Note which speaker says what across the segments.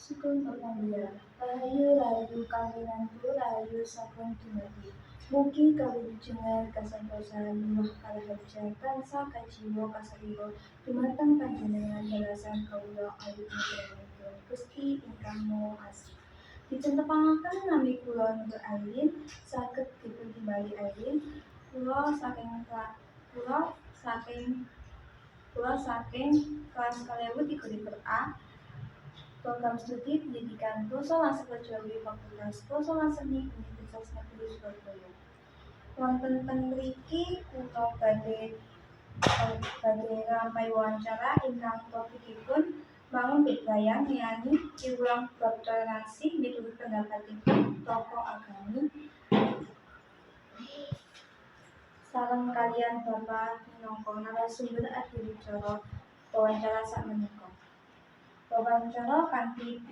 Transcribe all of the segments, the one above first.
Speaker 1: Sugeng Papandia, Rahayu Rahayu Kawinanku Rahayu Sagung Dumadi. Mugi kawilujengan kasantosan miwah kalaharja tansah kajiwa kasariro dumateng panjenengan dalasan kawula awit-awitipun Gusti ingkang Maha Asih. Dipuntepangaken nami kula Nur Ailin saged dipuntimbali Ailin kula saking kelas 2023 A Program Studi Pendidikan Basa lan Sastrajawi Fakultas Basa lan Seni Universitas Negeri Surabaya. Wonten teng mriki kula badhe rampai wawancara ingkang topikipun bangun Betlayang Miani Piwulang bab toleransi miturut pendapatipun tokoh agami sareng kaliyan Bapak minangka narasumber adiwicara wawancara sakmenika. Wawancara kanthi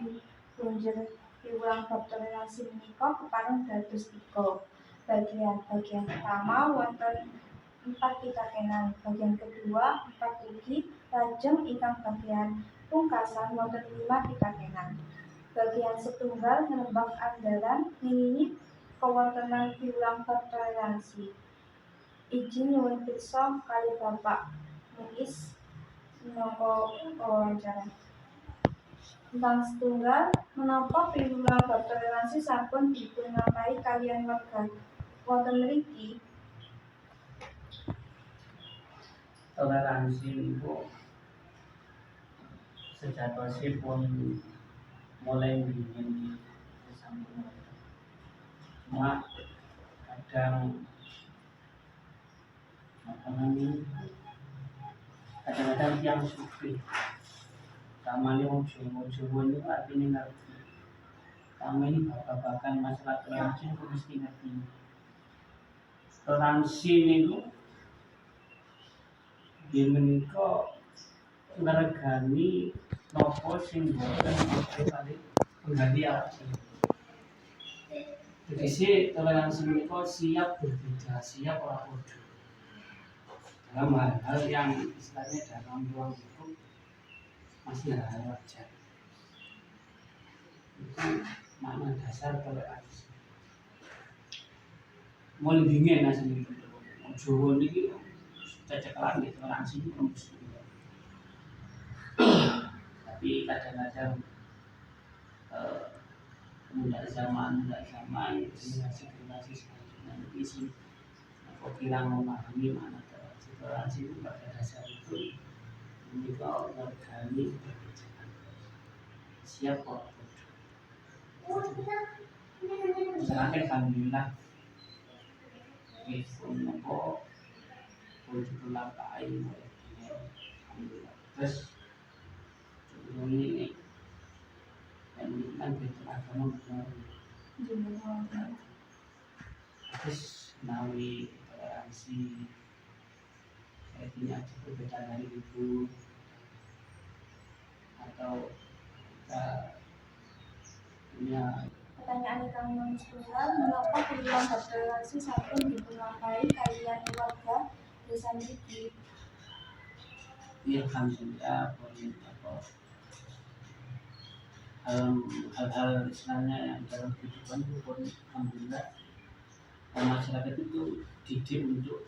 Speaker 1: punjer piwulang bab toleransi menika kepareng dados 3 bagian. Bagian pertama wonten 4 pitakenan, bagian kedua 4 ugi, lajeng ingkang bagian pungkasan wonten 5 pitakenan. Bagian setunggal ngrembak andalan ngingingi kewontenan piwulang bab toleransi. Izin nyuwun pirsa kalih Bapak Muiz minangka wawancara. Tentang setunggal, menapa piwulang bab toleransi sampun dipunlampahi kaliyan warga wonten mriki?
Speaker 2: Toleransi itu sejatosipun mulai dingin di samping cuma kadang kadang-kadang yang sufi sama ini Jowo itu artinya ngerti kami ini bapak-bapakan masalah toleransi itu mesti ngerti. Toleransi itu dia menikah ngeregani nopo sing boten kali pengganti arti. Jadi si toleransi menikah siap berbeda, siap orang bodoh dalam hal-hal yang istilahnya dalam ruang hidup masih hal wajar. Itu makna dasar toleransi. Mulai dingin asli Jowo ini cecekelan gitu, toleransi itu mesti. Tapi kadang-kadang tidak zaman generasi selanjutnya isi aku kira memahami mana toleransi itu pada dasar itu menikah organik perbedaan siap kok misalkan alhamdulillah itu nopo untuk melakai alhamdulillah terus ini yang kan betul agama benar terus nawi toleransi saya punya perbedaan dari ibu atau kita punya
Speaker 1: Pertanyaan ingkang nomor setunggal, menapa piwulang bab toleransi sampun dipunlampahi kaliyan warga desa mriki?
Speaker 2: Ya alhamdulillah boleh apa hal-hal istilahnya yang dalam kehidupan itu pun alhamdulillah masyarakat itu didik untuk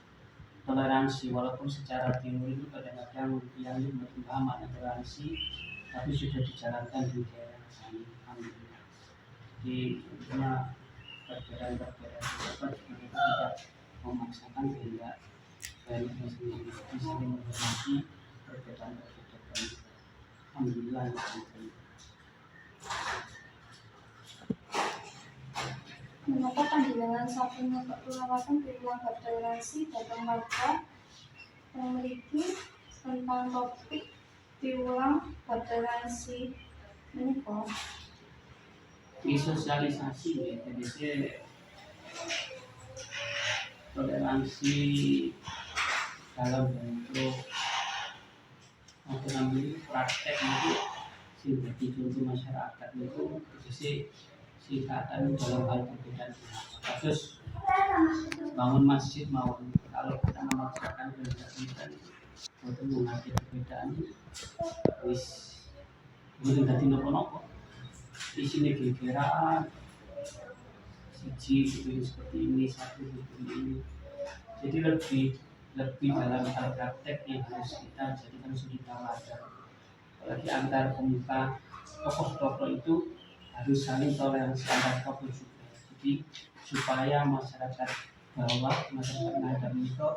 Speaker 2: toleransi walaupun secara teori itu kadang-kadang yang paham makna toleransi tapi sudah dijalankan di daerah kami alhamdulillah. Jadi cuma perbedaan-perbedaan dapat mereka tidak memaksakan kehendak baiknya sendiri tapi saling menghormati perbedaan-perbedaan alhamdulillah.
Speaker 1: Menapa panjenengan sampun ngaturaken piwulang bab toleransi dhateng warga mriki tentang topik piwulang bab toleransi menika?
Speaker 2: Sosialisasi ya, jadi toleransi dalam bentuk praktek itu seperti contoh masyarakat itu jadi singkatan dalam hal perbedaan kasus bangun masjid maupun kalau kita memaksakan kehendak untuk menghadapi perbedaan wis boleh ganti nopo-nopo isinya gegeran, siji dipilih seperti ini, satu dipilih ini. Jadi lebih dalam hal praktek yang harus kita jadikan suri tauladan. Apalagi antar pemuka tokoh-tokoh itu harus saling toleransi antar tokoh juga. Jadi supaya masyarakat bawah, masyarakat ngadam itu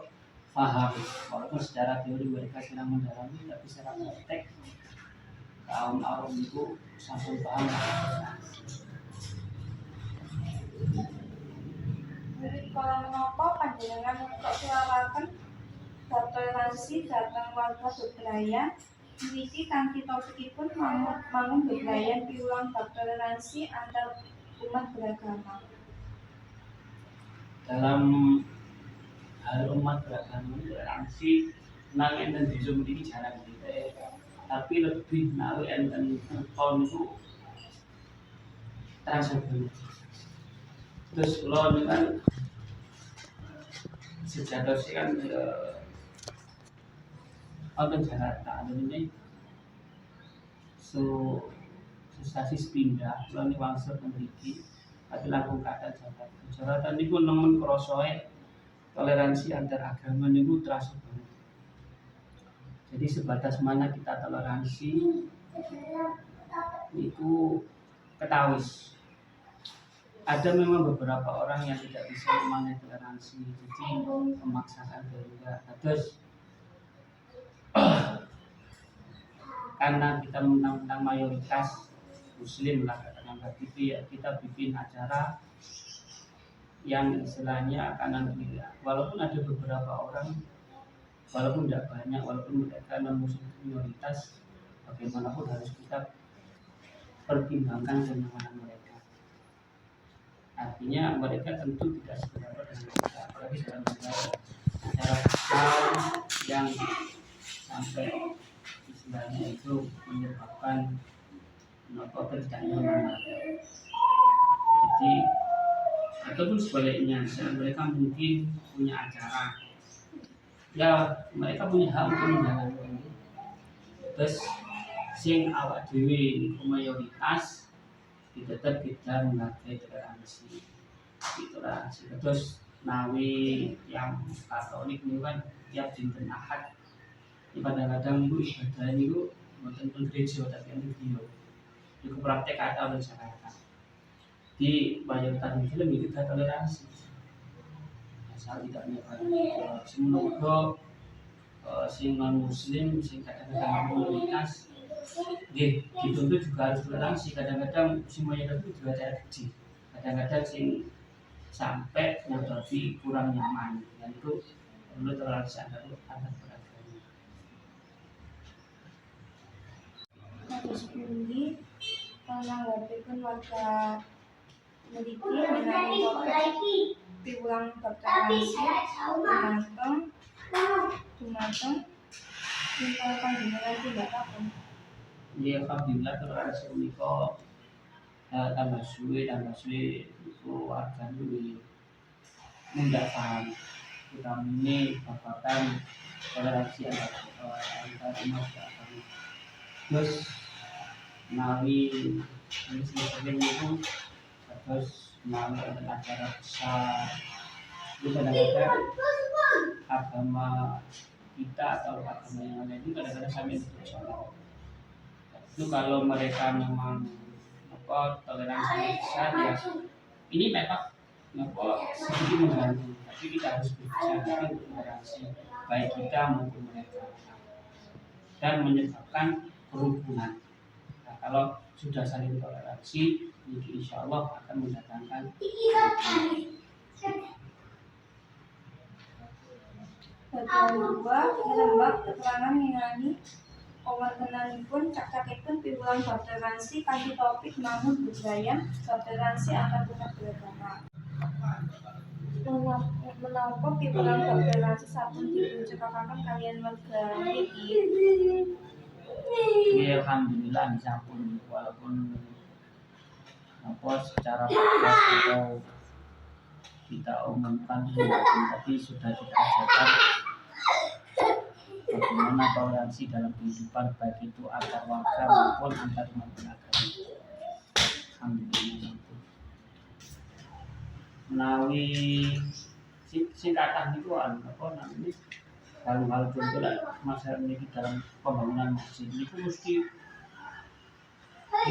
Speaker 2: paham, walaupun secara teori mereka sedang mendalami, tapi secara praktek kaum awam itu sampai paham.
Speaker 1: Jadi kalau menopo panjenengan kok sulawaken bab toleransi dhateng warga bebrayan, niki kanthi topikipun mangun bebrayan piwulang bab toleransi antar umat beragama.
Speaker 2: Dalam hal umat beragama toleransi nang enten desa mriki jarang tapi lebih nawi enten tahun itu terasa banget. Terus kalau ini kan sejauh sih kan orang Jakarta ini stasis pindah kalau ini wangsul memiliki tapi langsung keadaan Jakarta ini pun nemen krosoe toleransi antar agama ini terasa banget. Jadi sebatas mana kita toleransi itu ketawis. Ada memang beberapa orang yang tidak bisa memanai toleransi, jadi memaksakan juga. Terus karena kita mentang-mentang mayoritas Muslim lah katakan begitu ya, kita bikin acara yang istilahnya kanan kiri. Walaupun ada beberapa orang, walaupun tidak banyak, walaupun mereka non Muslim minoritas, bagaimanapun harus kita pertimbangkan kenyamanan mereka. Artinya mereka tentu tidak seberapa dengan kita, apalagi dalam acara besar yang sampai istilahnya itu menyebabkan ketidaknyamanan. Jadi ataupun sebaliknya, mereka mungkin punya acara, ya mereka punya hak untuk menjalankan. Terus sing awak dewi mayoritas tetap kita menghargai toleransi. Terus nawi yang Katolik itu kan tiap dinten Ahad, kadang-kadang itu ibadah itu bukan pun gereja tapi yang video itu praktek atau masyarakat di mayoritas Muslim itu kita toleransi asal tidak menyebar semoga sing non Muslim sing kadang-kadang minoritas dituntut juga harus toleransi. Kadang-kadang semuanya itu juga ada kecil, kadang-kadang sing sampai menjadi kurang nyaman, dan itu perlu toleransi antar beragama.
Speaker 1: Terus pundi menanggapikan warga memiliki mengenai topik piwulang bab toleransi dumateng tingkah panjenengan tidak apa.
Speaker 2: Ya alhamdulillah toleransi menika tambah suwe itu warga itu mudah paham. Utamanya babakan toleransi antar umat beragama. Terus nawi ini sering itu terus nawi ada acara besar itu kadang-kadang agama kita atau agama yang lain itu kadang-kadang sampai bersoal. Itu kalau mereka memang toleransi besar ya ini memang sedikit mengganggu, tapi kita harus berbicara untuk toleransi baik kita maupun mereka dan menyebabkan kerukunan. Nah, kalau sudah saling toleransi, insya Allah akan mendatangkan
Speaker 1: bagian 2 ngerembak keterangan mengenai pun cak-cakipun piwulang bab toleransi kanthi topik mangun bebrayan bab toleransi antar umat beragama. Menapa piwulang bab toleransi sampun dipuncakaken kaliyan warga niki?
Speaker 2: Ya alhamdulillah sampun, walaupun secara praktis atau kita umumkan tapi sudah kita ajarkan bagaimana toleransi dalam kehidupan baik itu antar warga maupun antar umat beragama. alhamdulillah itu menawi sing kathah niku apa namanya hal-hal contoh lah masalah ini dalam pembangunan masjid niku mesti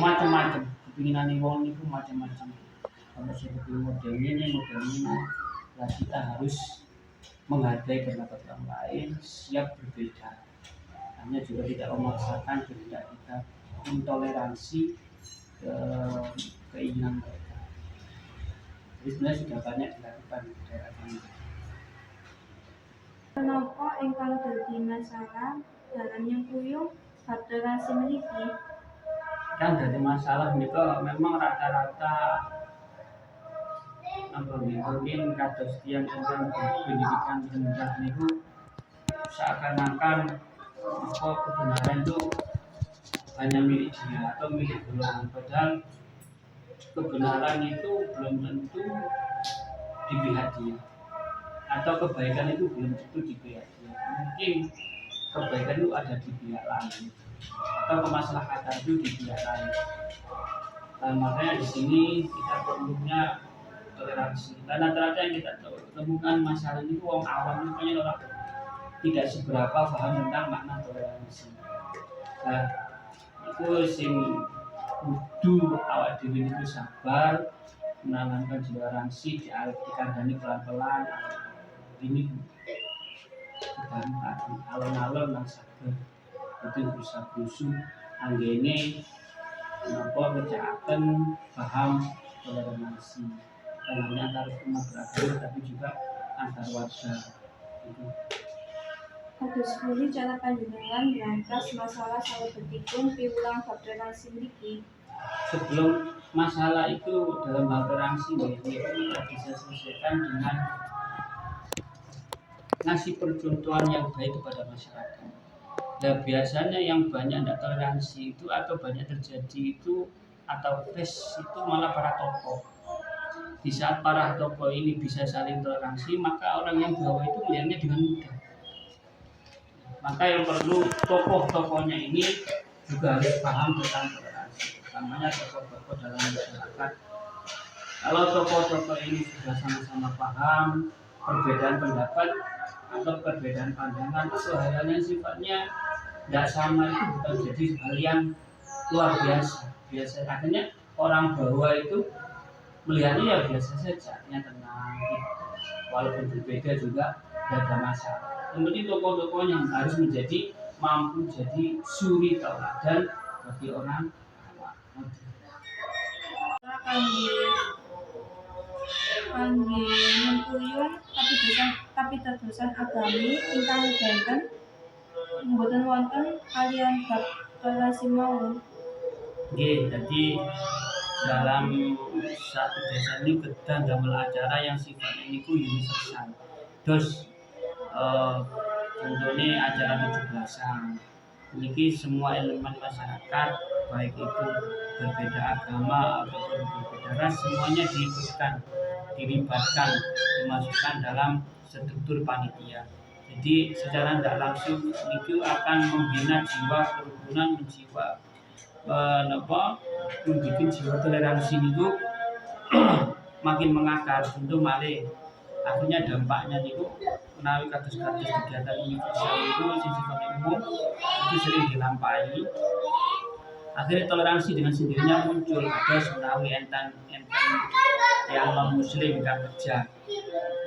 Speaker 2: macam-macam kepinginan wong niku macam-macam kalau seperti model ini lah kita harus menghargai pendapat orang lain, siap berbeda. Hanya juga tidak memaksakan kehendak kita, intoleransi keinginan mereka. Jadi sebenarnya sudah banyak dilakukan di daerah kami.
Speaker 1: Menapa ingkang dadi masalah dalam nyengkuyung bab toleransi mriki?
Speaker 2: Kan dari masalah itu memang rata-rata mungkin kados tiang ingkang pendidikan rendah niku seakan-akan kebenaran itu hanya milik dia atau milik golongan, padahal kebenaran itu belum tentu di pihak dia atau kebaikan itu belum tentu di pihak dia. Mungkin kebaikan itu ada di pihak lain atau kemaslahatan itu di pihak lain. Makanya di sini kita perlunya toleransi. Dan rata-rata yang kita temukan masalah ini orang awam itu orang tidak seberapa paham tentang makna toleransi. Nah, itu sing kudu awak dhewe niku sabar menanamkan toleransi dikandani pelan-pelan. Ini bukan alon-alon lan sabar. Itu bisa busuk anggene napa ngecakaken paham toleransi. Hanya antar umat beragama tapi juga antar warga. Itu.
Speaker 1: Kados pundi cara panjenengan ngrantas masalah salebetipun piwulang bab toleransi mriki?
Speaker 2: Sebelum masalah itu dalam hal toleransi itu bisa selesaikan dengan ngasih percontohan yang baik kepada masyarakat. Nah biasanya yang banyak tidak toleransi itu atau banyak terjadi itu atau tes itu malah para tokoh. Di saat para tokoh ini bisa saling toleransi, maka orang yang bawah itu melihatnya dengan mudah. Maka yang perlu tokoh-tokohnya ini juga harus paham tentang toleransi, utamanya tokoh-tokoh dalam masyarakat. Kalau tokoh-tokoh ini sudah sama-sama paham perbedaan pendapat atau perbedaan pandangan atau hal-hal yang sifatnya tidak sama itu bukan jadi hal yang luar biasa. Akhirnya orang bawah itu melihatnya ya biasa saja, artinya tenang, walaupun berbeda juga tidak ada masalah. Kemudian tokoh-tokohnya harus mampu jadi suri tauladan bagi orang awam.
Speaker 1: Kangge nyengkuyung kapitadosan agami ingkang benten mboten wonten kaliyan bab toleransi mawon.
Speaker 2: Nggih, jadi dalam satu desa ini kita damel acara yang sifatnya niku universal. Terus contohnya acara 17-an. Ini semua elemen masyarakat baik itu berbeda agama atau berbeda ras semuanya dilibatkan, dimasukkan dalam struktur panitia. Jadi secara tidak langsung itu akan membina jiwa kerukunan, membuat jiwa toleransi itu makin mengakar untuk malih. Akhirnya dampaknya itu menawi kados-kados kegiatan universal itu sifatnya umum itu sering dilampaui. Akhirnya toleransi dengan sendirinya muncul. Kados menawi enten yang non muslim tidak kerja,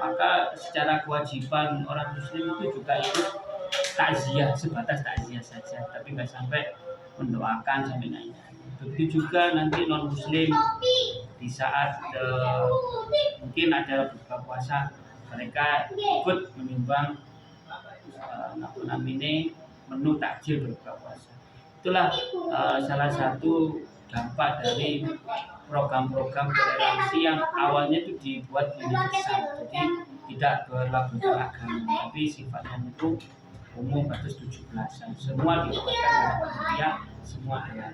Speaker 2: maka secara kewajiban orang muslim itu juga ikut takziah, sebatas takziah saja, tapi nggak sampai mendoakan sampai nanya. Begitu juga nanti non muslim di saat mungkin ada buka puasa, mereka ikut menyumbang menu takjil berbuka puasa. Itulah salah satu dampak dari program-program toleransi yang awalnya itu dibuat universal, jadi tidak berlaku agama, tapi sifatnya itu umum kados 17-an. Semua dilibatkan dalam panitia, semua ada.